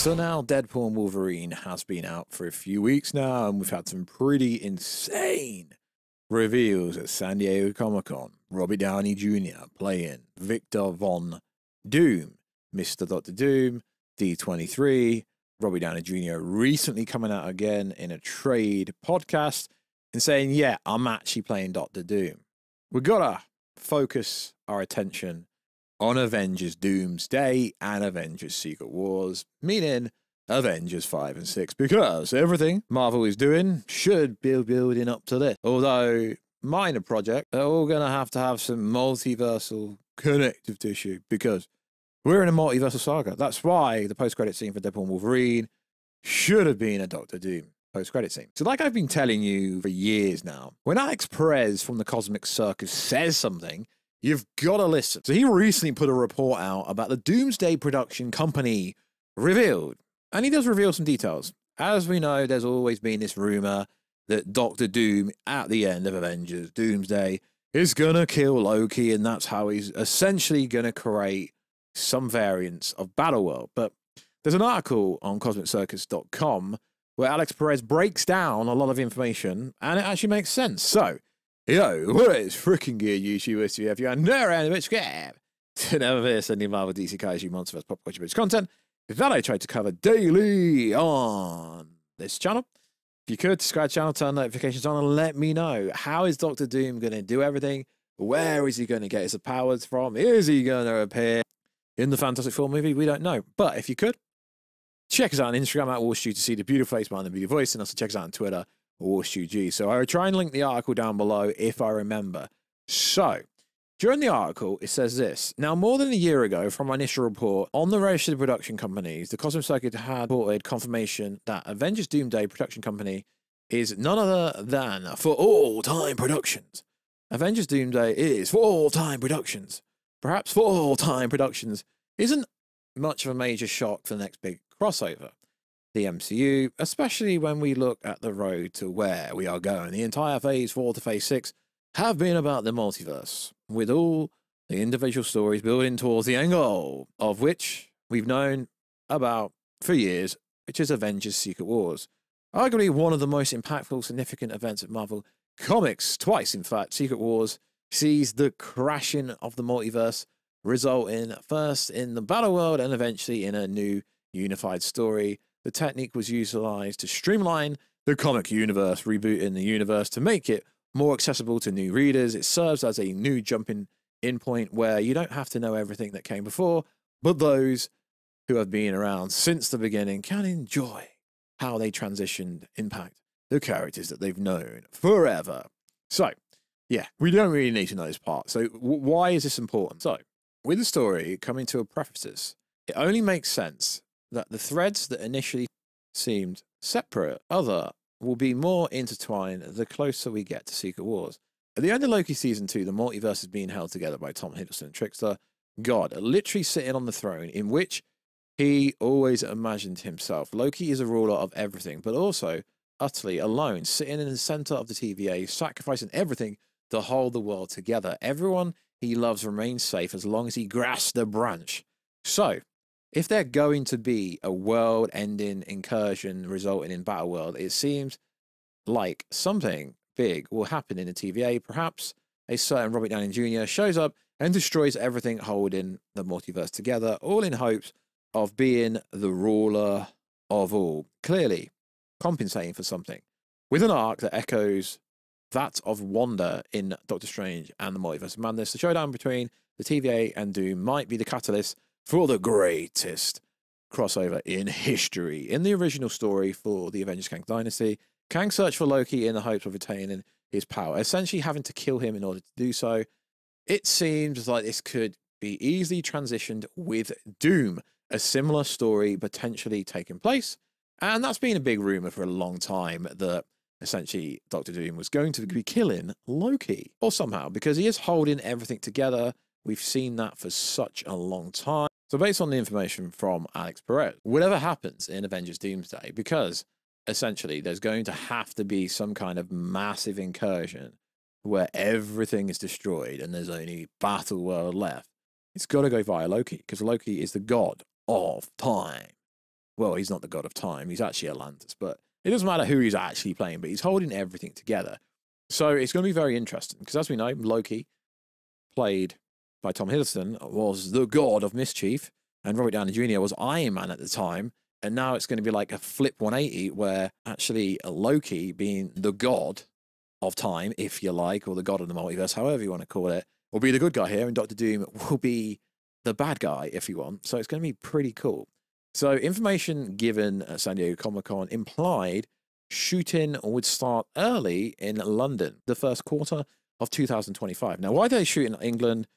So now Deadpool and Wolverine has been out for a few weeks now, and we've had some pretty insane reveals at San Diego Comic-Con. Robert Downey Jr. playing Victor Von Doom, Mr. Dr. Doom, D23. Robert Downey Jr. recently coming out again in a trade podcast and saying, yeah, I'm actually playing Dr. Doom. We've got to focus our attention on Avengers Doomsday and Avengers Secret Wars, meaning Avengers 5 and 6, because everything Marvel is doing should be building up to this. Although, minor project, they're all going to have some multiversal connective tissue, because we're in a multiversal saga. That's why the post-credit scene for Deadpool and Wolverine should have been a Dr. Doom post-credit scene. So like I've been telling you for years now, when Alex Perez from the Cosmic Circus says something, you've got to listen. So he recently put a report out about the Doomsday production company revealed. And he does reveal some details. As we know, there's always been this rumor that Dr. Doom, at the end of Avengers Doomsday, is going to kill Loki, and that's how he's essentially going to create some variants of Battleworld. But there's an article on CosmicCircus.com where Alex Perez breaks down a lot of information, and it actually makes sense. So, yo, what is freaking good, YouTube? If you're never around the subscribe to never miss any Marvel, DC, Kaiju, Monsterverse, pop culture based content that I try to cover daily on this channel. If you could, subscribe to the channel, turn notifications on, and let me know, how is Dr. Doom going to do everything? Where is he going to get his powers from? Is he going to appear in the Fantastic Four movie? We don't know. But if you could, check us out on Instagram at Warstu to see the beautiful face behind the beautiful voice, and also check us out on Twitter, WarstuG. So I will try and link the article down below if I remember. So, during the article, it says this. Now, more than a year ago, from my initial report on the registered production companies, the Cosmic Circuit had reported confirmation that Avengers Doomsday production company is none other than For All Time Productions. Avengers Doomsday is For All Time Productions. Perhaps For All Time Productions isn't much of a major shock for the next big crossover. The MCU, especially when we look at the road to where we are going. The entire Phase 4 to Phase 6 have been about the multiverse, with all the individual stories building towards the end goal, of which we've known about for years, which is Avengers Secret Wars. Arguably one of the most impactful, significant events of Marvel Comics, twice in fact. Secret Wars sees the crashing of the multiverse, resulting first in the battle world and eventually in a new unified story. The technique was utilized to streamline the comic universe, rebooting the universe to make it more accessible to new readers. It serves as a new jumping in point where you don't have to know everything that came before, but those who have been around since the beginning can enjoy how they transitioned, impact the characters that they've known forever. So, yeah, we don't really need to know this part. So why is this important? So, with the story coming to a preface, it only makes sense that the threads that initially seemed separate, will be more intertwined the closer we get to Secret Wars. At the end of Loki Season 2, the multiverse is being held together by Tom Hiddleston, Trickster, God, literally sitting on the throne in which he always imagined himself. Loki is a ruler of everything, but also utterly alone, sitting in the center of the TVA, sacrificing everything to hold the world together. Everyone he loves remains safe as long as he grasps the branch. So, if they're going to be a world-ending incursion resulting in Battleworld, it seems like something big will happen in the TVA. Perhaps a certain Robert Downey Jr. shows up and destroys everything holding the multiverse together, all in hopes of being the ruler of all. Clearly compensating for something, with an arc that echoes that of Wanda in Doctor Strange and the Multiverse of Madness. The showdown between the TVA and Doom might be the catalyst for the greatest crossover in history. In the original story for the Avengers Kang Dynasty, Kang searched for Loki in the hopes of retaining his power, essentially having to kill him in order to do so. It seems like this could be easily transitioned with Doom, a similar story potentially taking place. And that's been a big rumor for a long time, that essentially Dr. Doom was going to be killing Loki, or somehow, because he is holding everything together. We've seen that for such a long time. So based on the information from Alex Perez, whatever happens in Avengers Doomsday, because essentially there's going to have to be some kind of massive incursion where everything is destroyed and there's only Battle World left, it's got to go via Loki, because Loki is the god of time. well, he's not the god of time. He's actually Atlantis, but it doesn't matter who he's actually playing, but he's holding everything together. So it's going to be very interesting because, as we know, Loki, played by Tom Hiddleston, was the god of mischief, and Robert Downey Jr. was Iron Man at the time. And now it's going to be like a flip 180 where actually Loki, being the god of time, if you like, or the god of the multiverse, however you want to call it, will be the good guy here, and Doctor Doom will be the bad guy, if you want. So it's going to be pretty cool. So information given at San Diego Comic-Con implied shooting would start early in London, the first quarter of 2025. Now, why do they shoot in England?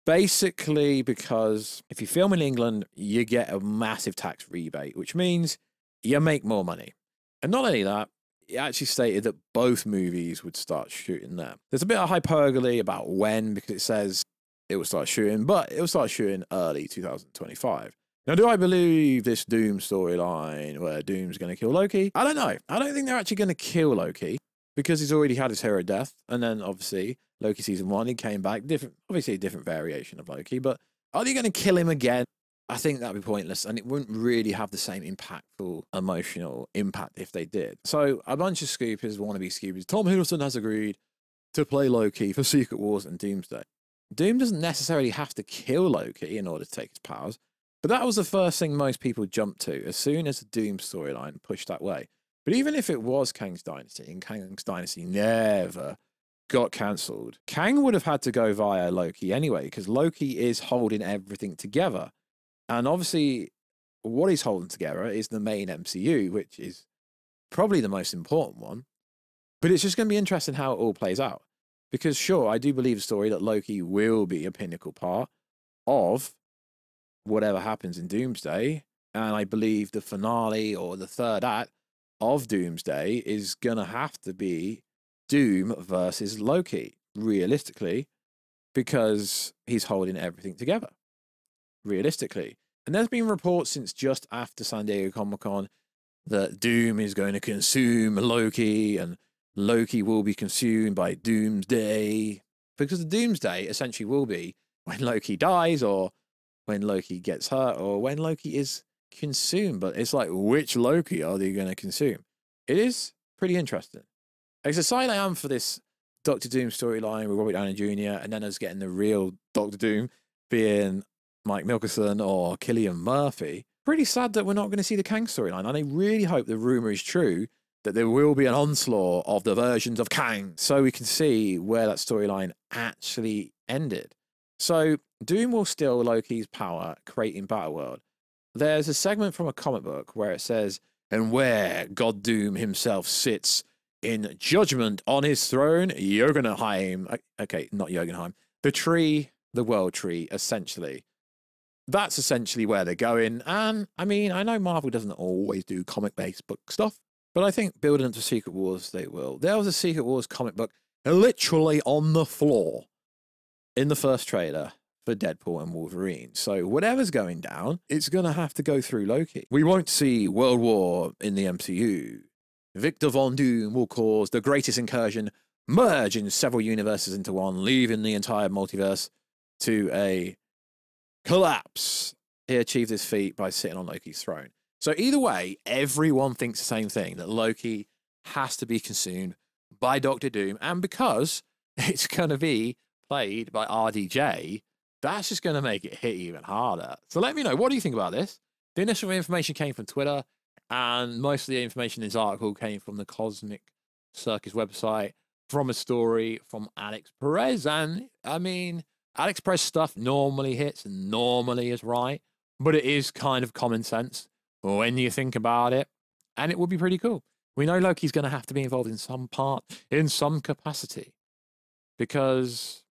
Basically, because if you film in England, you get a massive tax rebate, which means you make more money. And not only that, it actually stated that both movies would start shooting there. There's a bit of hyperbole about when, because it says it will start shooting, but it will start shooting early 2025. Now, do I believe this Doom storyline where Doom's going to kill Loki? I don't know. I don't think they're actually going to kill Loki because he's already had his hero death. And then, obviously, Loki season 1, he came back. Obviously, a different variation of Loki. But are they going to kill him again? I think that'd be pointless. And it wouldn't really have the same impactful, emotional impact if they did. So, a bunch of scoopers, wannabe scoopers. Tom Hiddleston has agreed to play Loki for Secret Wars and Doomsday. Doom doesn't necessarily have to kill Loki in order to take his powers. But that was the first thing most people jumped to as soon as the Doom storyline pushed that way. But even if it was Kang's Dynasty, and Kang's Dynasty never got cancelled, Kang would have had to go via Loki anyway, because Loki is holding everything together. And obviously, what he's holding together is the main MCU, which is probably the most important one. But it's just going to be interesting how it all plays out. Because sure, I do believe the story that Loki will be a pinnacle part of whatever happens in Doomsday, and I believe the finale or the third act of Doomsday is gonna have to be Doom versus Loki, realistically, because he's holding everything together, realistically. And there's been reports since just after San Diego Comic-Con that Doom is going to consume Loki, and Loki will be consumed by Doomsday, because the Doomsday essentially will be when Loki dies, or when Loki gets hurt, or when Loki is consumed. But it's like, which Loki are they going to consume? It is pretty interesting. As excited I am for this Doctor Doom storyline with Robert Downey Jr., and then us getting the real Doctor Doom being Mike Mickelson or Cillian Murphy, pretty sad that we're not going to see the Kang storyline. And I really hope the rumor is true that there will be an onslaught of the versions of Kang, so we can see where that storyline actually ended. So Doom will steal Loki's power, creating Battleworld. There's a segment from a comic book where it says, and where God Doom himself sits in judgment on his throne, Jotunheim. Okay, not Jotunheim. The tree, the world tree, essentially. That's essentially where they're going. And, I mean, I know Marvel doesn't always do comic-based book stuff, but I think building into Secret Wars, they will. There was a Secret Wars comic book literally on the floor in the first trailer for Deadpool and Wolverine. So whatever's going down, it's going to have to go through Loki. We won't see World War in the MCU. Victor Von Doom will cause the greatest incursion, merging several universes into one, leaving the entire multiverse to a collapse. He achieved this feat by sitting on Loki's throne. So either way, everyone thinks the same thing, that Loki has to be consumed by Doctor Doom. And because it's going to be played by RDJ, that's just going to make it hit even harder. So let me know, what do you think about this? The initial information came from Twitter, and most of the information in this article came from the Cosmic Circus website, from a story from Alex Perez. And I mean, Alex Perez stuff normally hits and normally is right, but it is kind of common sense when you think about it, and it would be pretty cool. We know Loki's going to have to be involved in some part, in some capacity, because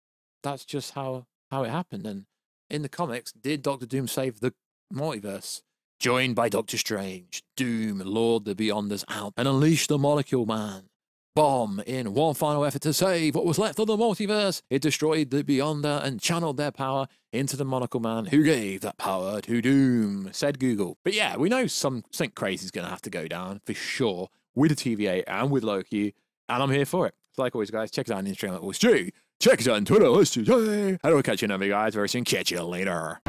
that's just how it happened. And in the comics, did Doctor Doom save the multiverse? Joined by Doctor Strange, Doom lured the Beyonders out and unleashed the Molecule Man bomb in one final effort to save what was left of the multiverse. It destroyed the Beyonder and channeled their power into the Monocle Man, who gave that power to Doom, said Google. But yeah, we know something crazy is going to have to go down for sure with the TVA and with Loki, and I'm here for it. So like always, guys, check us out on Instagram at Warstu. Check us out on Twitter. Let's do. And we'll catch you another, guys, very soon. Catch you later.